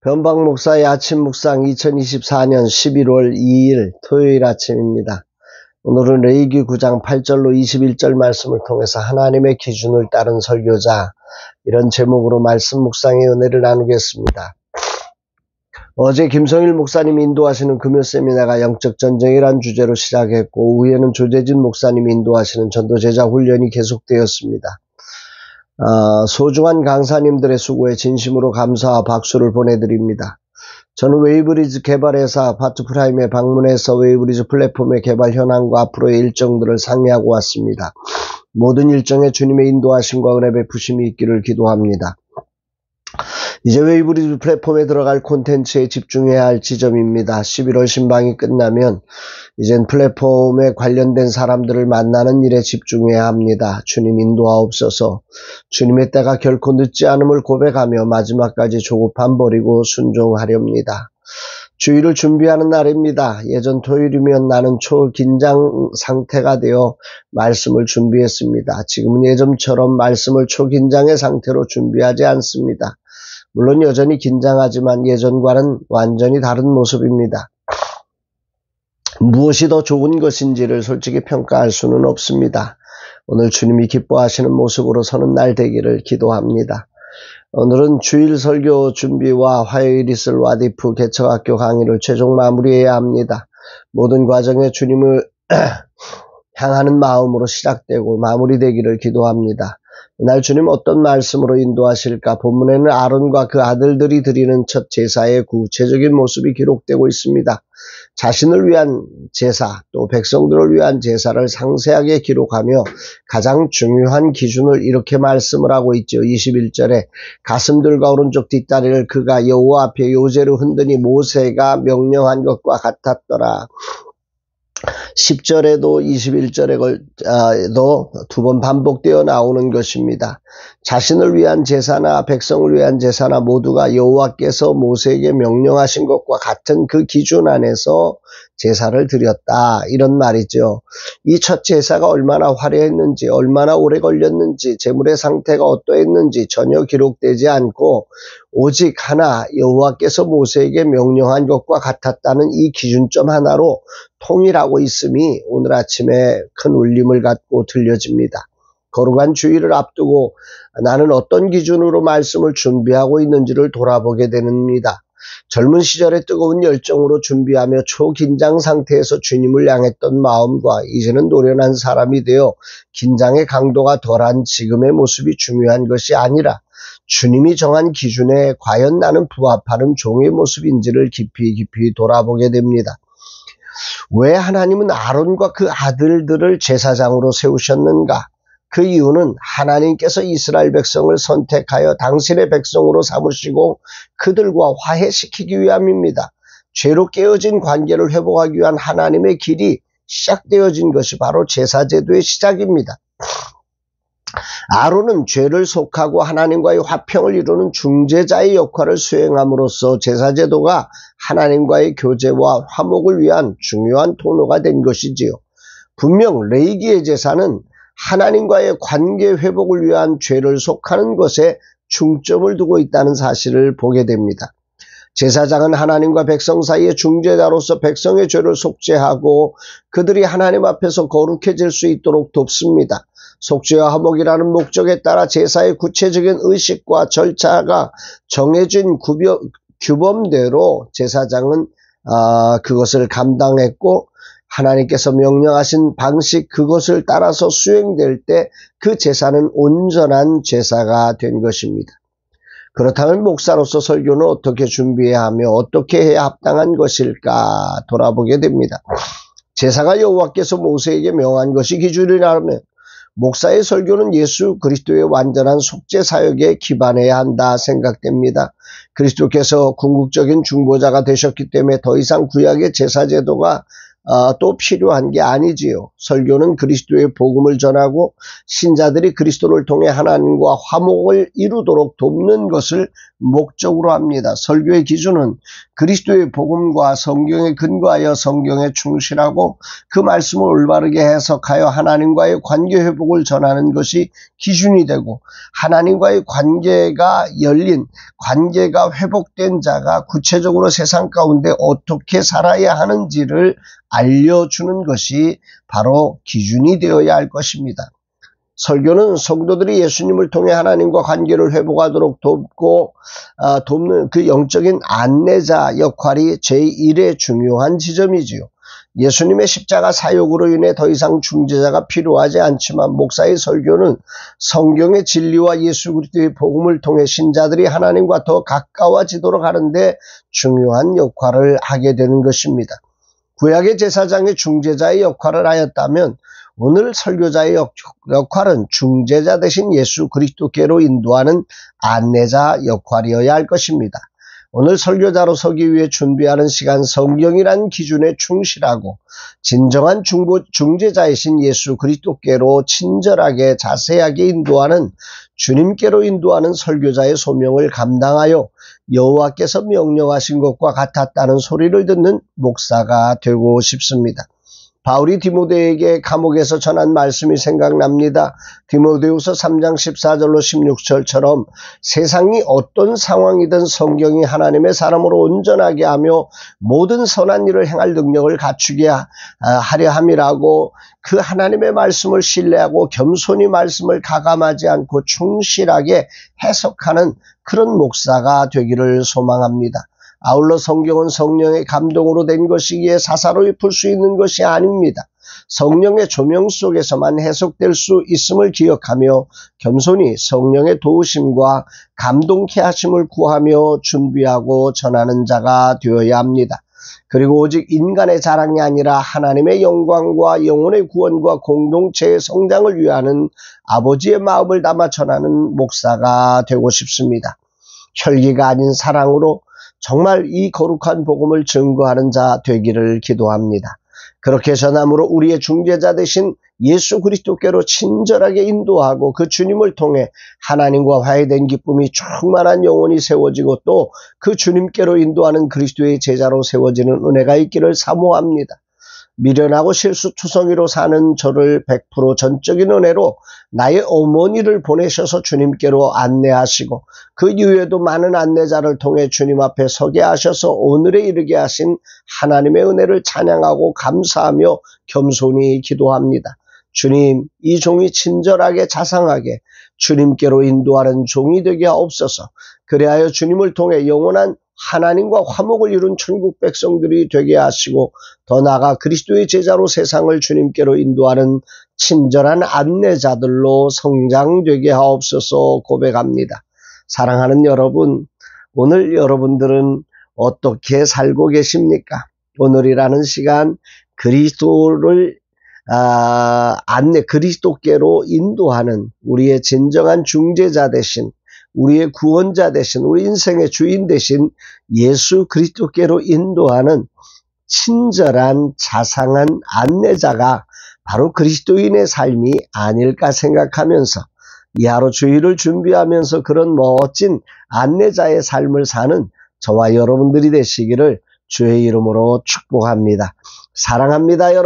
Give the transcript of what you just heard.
변방 목사의 아침 묵상 2024년 11월 2일 토요일 아침입니다. 오늘은 레위기 9장 8절로 21절 말씀을 통해서 하나님의 기준을 따른 설교자, 이런 제목으로 말씀 묵상의 은혜를 나누겠습니다. 어제 김성일 목사님이 인도하시는 금요 세미나가 영적 전쟁이란 주제로 시작했고, 오후에는 조재진 목사님이 인도하시는 전도제자 훈련이 계속되었습니다. 소중한 강사님들의 수고에 진심으로 감사와 박수를 보내드립니다. 저는 웨이브리즈 개발회사 파트프라임에 방문해서 웨이브리즈 플랫폼의 개발 현황과 앞으로의 일정들을 상의하고 왔습니다. 모든 일정에 주님의 인도하심과 은혜 베푸심이 있기를 기도합니다. 이제 웨이브리즈 플랫폼에 들어갈 콘텐츠에 집중해야 할 지점입니다. 11월 신방이 끝나면 이젠 플랫폼에 관련된 사람들을 만나는 일에 집중해야 합니다. 주님 인도하옵소서. 주님의 때가 결코 늦지 않음을 고백하며 마지막까지 조급함 버리고 순종하렵니다. 주일을 준비하는 날입니다. 예전 토요일이면 나는 초긴장 상태가 되어 말씀을 준비했습니다. 지금은 예전처럼 말씀을 초긴장의 상태로 준비하지 않습니다. 물론 여전히 긴장하지만 예전과는 완전히 다른 모습입니다. 무엇이 더 좋은 것인지를 솔직히 평가할 수는 없습니다. 오늘 주님이 기뻐하시는 모습으로 서는 날 되기를 기도합니다. 오늘은 주일 설교 준비와 화요일 있을 와디프 개척학교 강의를 최종 마무리해야 합니다. 모든 과정에 주님을 향하는 마음으로 시작되고 마무리되기를 기도합니다. 이날 주님 어떤 말씀으로 인도하실까? 본문에는 아론과 그 아들들이 드리는 첫 제사의 구체적인 모습이 기록되고 있습니다. 자신을 위한 제사, 또 백성들을 위한 제사를 상세하게 기록하며 가장 중요한 기준을 이렇게 말씀을 하고 있죠. 21절에 가슴들과 오른쪽 뒷다리를 그가 여호와 앞에 요제로 흔드니 모세가 명령한 것과 같았더라. 10절에도 21절에도 두 번 반복되어 나오는 것입니다. 자신을 위한 제사나 백성을 위한 제사나 모두가 여호와께서 모세에게 명령하신 것과 같은 그 기준 안에서 제사를 드렸다, 이런 말이죠. 이 첫 제사가 얼마나 화려했는지, 얼마나 오래 걸렸는지, 제물의 상태가 어떠했는지 전혀 기록되지 않고 오직 하나, 여호와께서 모세에게 명령한 것과 같았다는 이 기준점 하나로 통일하고 있음이 오늘 아침에 큰 울림을 갖고 들려집니다. 거룩한 주일을 앞두고 나는 어떤 기준으로 말씀을 준비하고 있는지를 돌아보게 됩니다. 젊은 시절에 뜨거운 열정으로 준비하며 초긴장 상태에서 주님을 향했던 마음과 이제는 노련한 사람이 되어 긴장의 강도가 덜한 지금의 모습이 중요한 것이 아니라 주님이 정한 기준에 과연 나는 부합하는 종의 모습인지를 깊이 돌아보게 됩니다. 왜 하나님은 아론과 그 아들들을 제사장으로 세우셨는가? 그 이유는 하나님께서 이스라엘 백성을 선택하여 당신의 백성으로 삼으시고 그들과 화해시키기 위함입니다. 죄로 깨어진 관계를 회복하기 위한 하나님의 길이 시작되어진 것이 바로 제사제도의 시작입니다. 아론은 죄를 속하고 하나님과의 화평을 이루는 중재자의 역할을 수행함으로써 제사제도가 하나님과의 교제와 화목을 위한 중요한 통로가 된 것이지요. 분명 레위기의 제사는 하나님과의 관계 회복을 위한 죄를 속하는 것에 중점을 두고 있다는 사실을 보게 됩니다. 제사장은 하나님과 백성 사이의 중재자로서 백성의 죄를 속죄하고 그들이 하나님 앞에서 거룩해질 수 있도록 돕습니다. 속죄와 화목이라는 목적에 따라 제사의 구체적인 의식과 절차가 정해진 규범대로 제사장은 그것을 감당했고, 하나님께서 명령하신 방식, 그것을 따라서 수행될 때 그 제사는 온전한 제사가 된 것입니다. 그렇다면 목사로서 설교는 어떻게 준비해야 하며 어떻게 해야 합당한 것일까 돌아보게 됩니다. 제사가 여호와께서 모세에게 명한 것이 기준이라면 목사의 설교는 예수 그리스도의 완전한 속죄 사역에 기반해야 한다 생각됩니다. 그리스도께서 궁극적인 중보자가 되셨기 때문에 더 이상 구약의 제사 제도가 또 필요한 게 아니지요. 설교는 그리스도의 복음을 전하고 신자들이 그리스도를 통해 하나님과 화목을 이루도록 돕는 것을 목적으로 합니다. 설교의 기준은 그리스도의 복음과 성경에 근거하여 성경에 충실하고 그 말씀을 올바르게 해석하여 하나님과의 관계 회복을 전하는 것이 기준이 되고, 하나님과의 관계가 열린, 관계가 회복된 자가 구체적으로 세상 가운데 어떻게 살아야 하는지를 알려주는 것이 바로 기준이 되어야 할 것입니다. 설교는 성도들이 예수님을 통해 하나님과 관계를 회복하도록 돕는 그 영적인 안내자 역할이 제1의 중요한 지점이지요. 예수님의 십자가 사역으로 인해 더 이상 중재자가 필요하지 않지만, 목사의 설교는 성경의 진리와 예수 그리스도의 복음을 통해 신자들이 하나님과 더 가까워지도록 하는데 중요한 역할을 하게 되는 것입니다. 구약의 제사장이 중재자의 역할을 하였다면, 오늘 설교자의 역할은 중재자 대신 예수 그리스도께로 인도하는 안내자 역할이어야 할 것입니다. 오늘 설교자로 서기 위해 준비하는 시간, 성경이란 기준에 충실하고 진정한 중재자이신 예수 그리스도께로 친절하게 자세하게 인도하는, 주님께로 인도하는 설교자의 소명을 감당하여 여호와께서 명령하신 것과 같았다는 소리를 듣는 목사가 되고 싶습니다. 바울이 디모데에게 감옥에서 전한 말씀이 생각납니다. 디모데후서 3장 14절로 16절처럼 세상이 어떤 상황이든 성경이 하나님의 사람으로 온전하게 하며 모든 선한 일을 행할 능력을 갖추게 하려 함이라고, 그 하나님의 말씀을 신뢰하고 겸손히 말씀을 가감하지 않고 충실하게 해석하는 그런 목사가 되기를 소망합니다. 아울러 성경은 성령의 감동으로 된 것이기에 사사로이 풀 수 있는 것이 아닙니다. 성령의 조명 속에서만 해석될 수 있음을 기억하며 겸손히 성령의 도우심과 감동케 하심을 구하며 준비하고 전하는 자가 되어야 합니다. 그리고 오직 인간의 자랑이 아니라 하나님의 영광과 영혼의 구원과 공동체의 성장을 위하는 아버지의 마음을 담아 전하는 목사가 되고 싶습니다. 혈기가 아닌 사랑으로 정말 이 거룩한 복음을 증거하는 자 되기를 기도합니다. 그렇게 전함으로 우리의 중재자 되신 예수 그리스도께로 친절하게 인도하고 그 주님을 통해 하나님과 화해된 기쁨이 충만한 영혼이 세워지고, 또 그 주님께로 인도하는 그리스도의 제자로 세워지는 은혜가 있기를 사모합니다. 미련하고 실수투성이로 사는 저를 100% 전적인 은혜로 나의 어머니를 보내셔서 주님께로 안내하시고, 그 이후에도 많은 안내자를 통해 주님 앞에 서게 하셔서 오늘에 이르게 하신 하나님의 은혜를 찬양하고 감사하며 겸손히 기도합니다. 주님, 이 종이 친절하게 자상하게 주님께로 인도하는 종이 되게 하옵소서. 그리하여 주님을 통해 영원한 하나님과 화목을 이룬 천국 백성들이 되게 하시고, 더 나아가 그리스도의 제자로 세상을 주님께로 인도하는 친절한 안내자들로 성장되게 하옵소서 고백합니다. 사랑하는 여러분, 오늘 여러분들은 어떻게 살고 계십니까? 오늘이라는 시간 그리스도를 그리스도께로 인도하는 우리의 진정한 중재자 되신, 우리의 구원자 되신, 우리 인생의 주인 되신 예수 그리스도께로 인도하는 친절한 자상한 안내자가 바로 그리스도인의 삶이 아닐까 생각하면서, 이 하루 주일을 준비하면서 그런 멋진 안내자의 삶을 사는 저와 여러분들이 되시기를 주의 이름으로 축복합니다. 사랑합니다, 여러분.